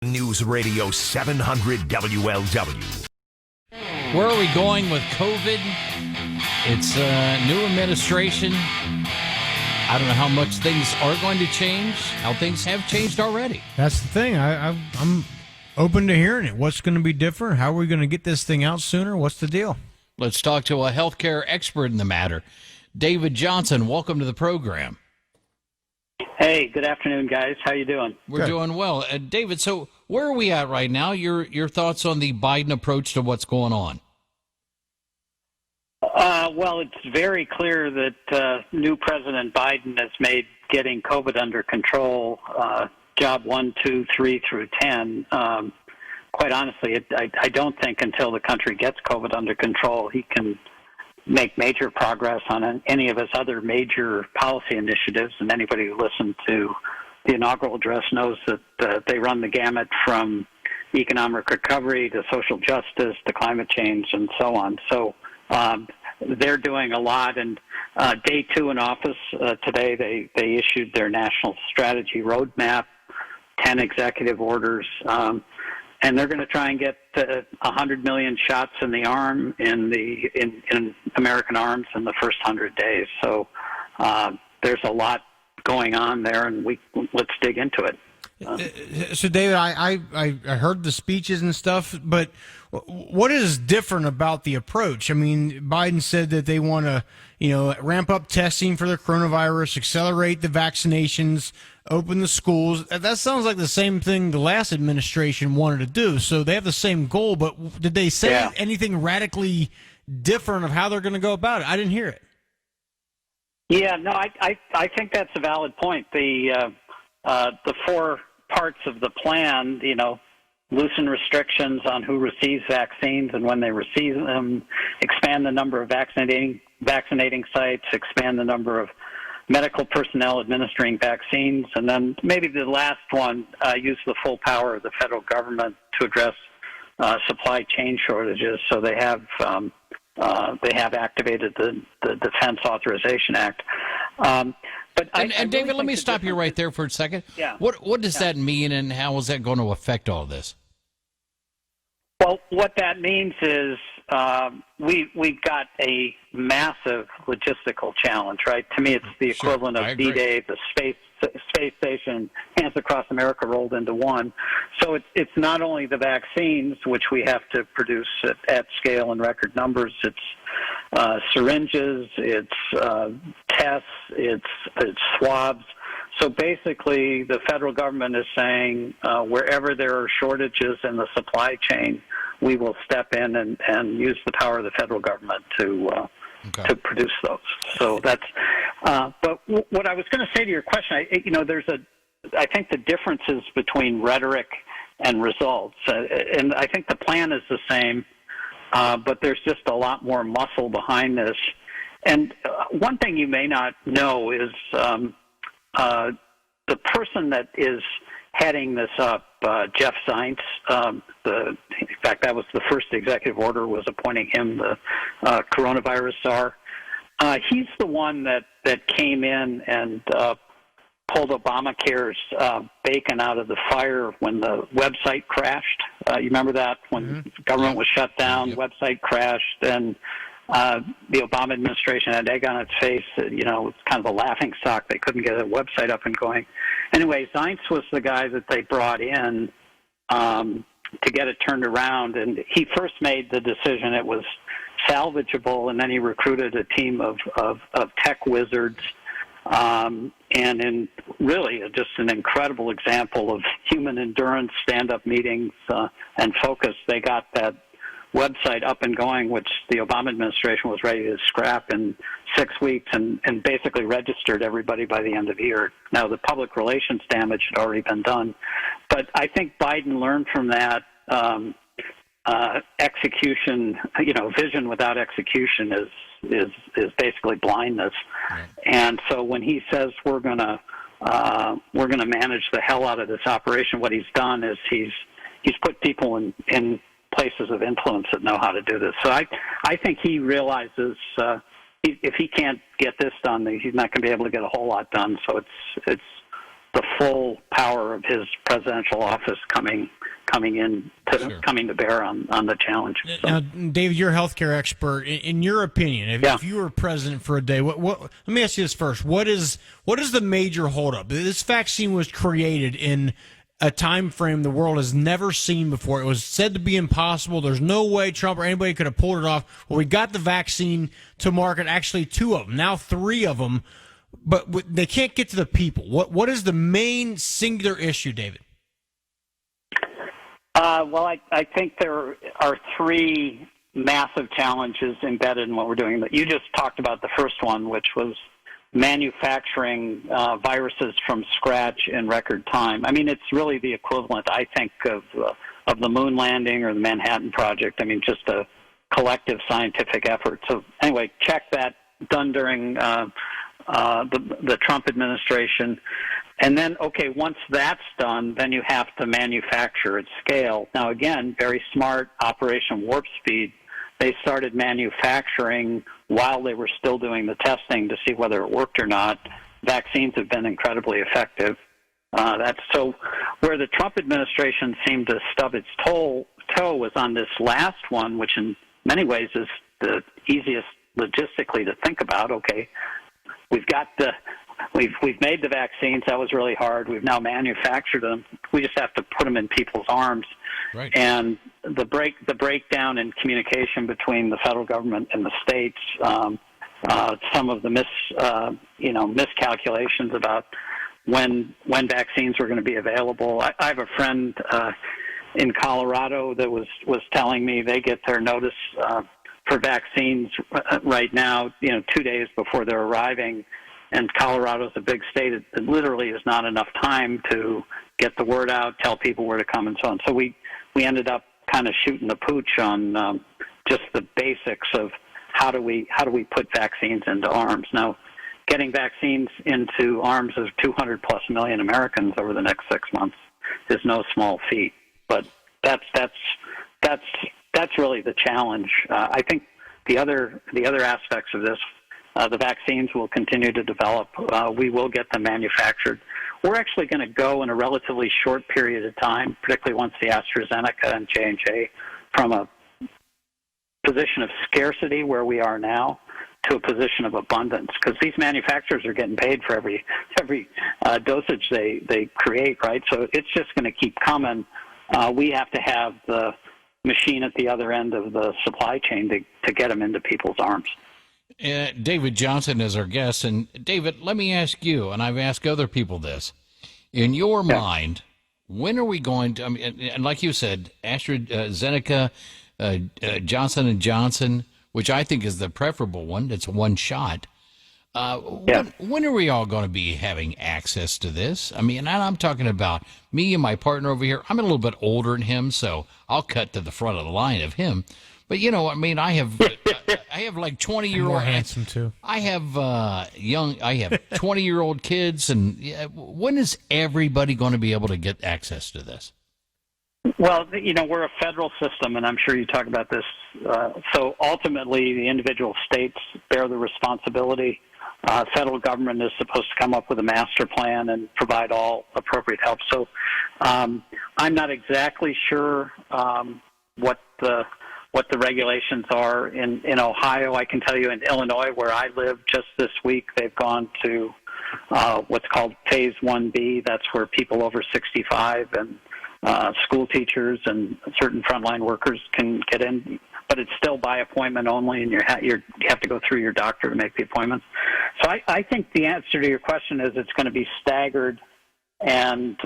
News Radio 700 WLW. Where are we going with COVID? It's a new administration. I don't know how much things are going to change, how things have changed already. That's the thing. I'm open to hearing it. What's going to be different? How are we going to get this thing out sooner? What's the deal? Let's talk to a healthcare expert in the matter. David Johnson, welcome to the program. Hey, good afternoon, guys. How you doing? We're doing well. David, so where are we at right now? Your thoughts on the Biden approach to what's going on? Well, it's very clear that new President Biden has made getting COVID under control job 1, 2, 3 through 10. Quite honestly, I don't think until the country gets COVID under control he can make major progress on any of his other major policy initiatives. And anybody who listened to the inaugural address knows that they run the gamut from economic recovery to social justice to climate change and so on. So they're doing a lot. And day 2 in office today, they issued their national strategy roadmap, 10 executive orders, and they're going to try and get 100 million shots in the arm in American arms in the first 100 days. So there's a lot going on there, and let's dig into it. So, David, I heard the speeches and stuff, but what is different about the approach? I mean, Biden said that they want to, ramp up testing for the coronavirus, accelerate the vaccinations, open the schools. That sounds like the same thing the last administration wanted to do. So they have the same goal, but did they say anything radically different of how they're going to go about it? I didn't hear it. Yeah, no, I think that's a valid point. The 4 parts of the plan, loosen restrictions on who receives vaccines and when they receive them, expand the number of vaccinating sites, expand the number of medical personnel administering vaccines, and then maybe the last one, use the full power of the federal government to address supply chain shortages. So they have activated the Defense Authorization Act. And David, let me stop you right there for a second. Yeah. What does that mean, and how is that going to affect all this? Well, what that means is we've got a massive logistical challenge, right? To me, it's the equivalent of D-Day, the space station, hands across America rolled into one. So it's not only the vaccines, which we have to produce at scale in record numbers. It's syringes, it's tests, it's swabs. So basically, the federal government is saying wherever there are shortages in the supply chain, we will step in and use the power of the federal government to produce those. So that's. But what I was going to say to your question, I think the differences between rhetoric and results, and I think the plan is the same, but there's just a lot more muscle behind this. And one thing you may not know is the person that is heading this up, Jeff Zients, in fact, that was the first executive order, was appointing him the coronavirus czar. He's the one that came in and pulled Obamacare's bacon out of the fire when the website crashed. You remember that? When the government was shut down, the website crashed, and the Obama administration had egg on its face. It's kind of a laughing stock. They couldn't get a website up and going. Anyway, Zients was the guy that they brought in to get it turned around, and he first made the decision it was salvageable, and then he recruited a team of tech wizards, and in really just an incredible example of human endurance, stand-up meetings, and focus, they got that website up and going, which the Obama administration was ready to scrap in 6 weeks, and basically registered everybody by the end of the year. Now, the public relations damage had already been done. But I think Biden learned from that execution, vision without execution is basically blindness. Right. And so when he says we're going to manage the hell out of this operation, what he's done is he's put people in places of influence that know how to do this. So I think he realizes if he can't get this done, he's not going to be able to get a whole lot done. So it's the full power of his presidential office coming to bear on the challenge. So. Now, David, you're a healthcare expert. In your opinion, if you were president for a day, what? Let me ask you this first: what is the major holdup? This vaccine was created in a time frame the world has never seen before. It was said to be impossible. There's no way Trump or anybody could have pulled it off. Well, we got the vaccine to market. Actually, 2 of them, now 3 of them, but they can't get to the people. What is the main singular issue, David? Well, I think there are 3 massive challenges embedded in what we're doing. You just talked about the first one, which was manufacturing viruses from scratch in record time. I mean, it's really the equivalent, I think, of the moon landing or the Manhattan Project. I mean, just a collective scientific effort. So anyway, check that, done during the Trump administration. And then, okay, once that's done, then you have to manufacture at scale. Now, again, very smart, Operation Warp Speed. They started manufacturing while they were still doing the testing to see whether it worked or not. Vaccines have been incredibly effective. That's so where the Trump administration seemed to stub its toe was on this last one, which in many ways is the easiest logistically to think about. Okay, we've made the vaccines. That was really hard. We've now manufactured them. We just have to put them in people's arms. Right. And the breakdown in communication between the federal government and the states, some of the miscalculations about when vaccines were going to be available. I have a friend in Colorado that was telling me they get their notice for vaccines right now, 2 days before they're arriving. And Colorado's a big state. It literally is not enough time to get the word out, tell people where to come, and so on. So we ended up kind of shooting the pooch on just the basics of how do we put vaccines into arms. Now, getting vaccines into arms of 200+ million Americans over the next 6 months is no small feat. But that's really the challenge. I think the other aspects of this. The vaccines will continue to develop. We will get them manufactured. We're actually going to go in a relatively short period of time, particularly once the AstraZeneca and J&J, from a position of scarcity where we are now to a position of abundance, because these manufacturers are getting paid for every dosage they create, right? So it's just going to keep coming. We have to have the machine at the other end of the supply chain to get them into people's arms. David Johnson is our guest. And David, let me ask you, and I've asked other people this. In your mind, when are we going to, and like you said, AstraZeneca, Johnson & Johnson, which I think is the preferable one, it's one shot. When are we all going to be having access to this? I mean, and I'm talking about me and my partner over here. I'm a little bit older than him, so I'll cut to the front of the line of him. But, I have like 20-year-old. More handsome, too. I have 20-year-old kids. And when is everybody going to be able to get access to this? Well, we're a federal system, and I'm sure you talk about this. So ultimately, the individual states bear the responsibility. Federal government is supposed to come up with a master plan and provide all appropriate help. So I'm not exactly sure what the regulations are in Ohio. I can tell you in Illinois, where I live, just this week they've gone to what's called Phase 1B. That's where people over 65 and school teachers and certain frontline workers can get in, but it's still by appointment only, and you have to go through your doctor to make the appointments. So I think the answer to your question is it's going to be staggered, and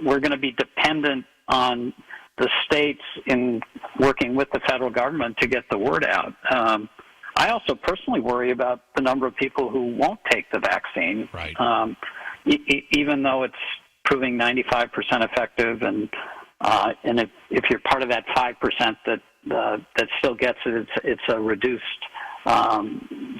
we're going to be dependent on the states in working with the federal government to get the word out. I also personally worry about the number of people who won't take the vaccine, right. Even though it's proving 95% effective, and if you're part of that 5% that still gets it, it's a reduced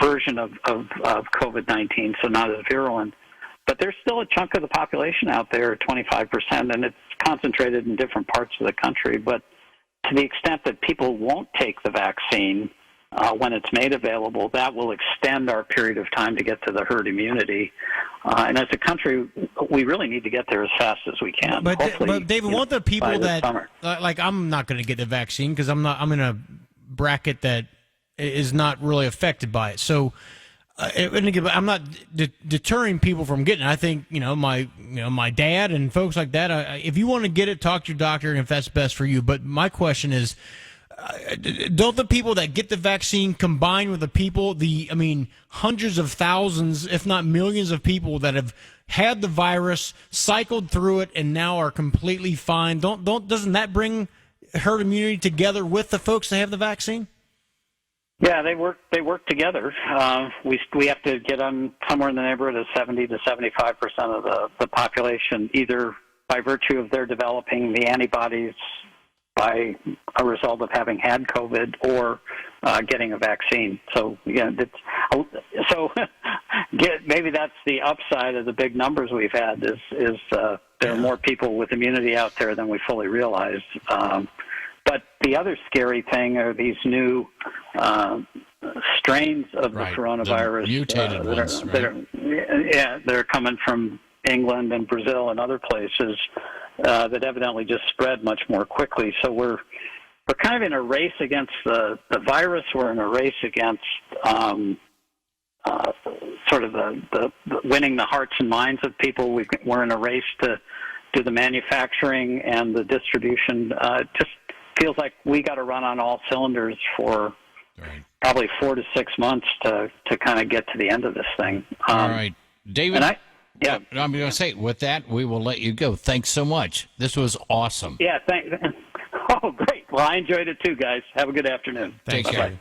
version of COVID-19, so not as virulent. But there's still a chunk of the population out there, 25%, and it's concentrated in different parts of the country. But to the extent that people won't take the vaccine, when it's made available, that will extend our period of time to get to the herd immunity. And as a country, we really need to get there as fast as we can. But David, won't the people that like I'm not going to get the vaccine because I'm in a bracket that is not really affected by it. So I'm not deterring people from getting it. I think my dad and folks like that. If you want to get it, talk to your doctor, and if that's best for you. But my question is, don't the people that get the vaccine combine with the people, hundreds of thousands, if not millions of people that have had the virus, cycled through it, and now are completely fine? Doesn't that bring herd immunity together with the folks that have the vaccine? Yeah, they work together. We have to get on somewhere in the neighborhood of 70 to 75% of the population, either by virtue of their developing the antibodies by a result of having had COVID or getting a vaccine. So maybe that's the upside of the big numbers we've had is there are more people with immunity out there than we fully realized. But the other scary thing are these new strains of the coronavirus, the mutated ones, that are coming from England and Brazil and other places that evidently just spread much more quickly. So we're kind of in a race against the virus. We're in a race against sort of the winning the hearts and minds of people. We're in a race to do the manufacturing and the distribution. Just feels like we got to run on all cylinders for probably 4 to 6 months to kind of get to the end of this thing. All right, David. Yeah. I'm going to say, with that, we will let you go. Thanks so much. This was awesome. Yeah, thanks. Oh, great. Well, I enjoyed it too, guys. Have a good afternoon. Take care.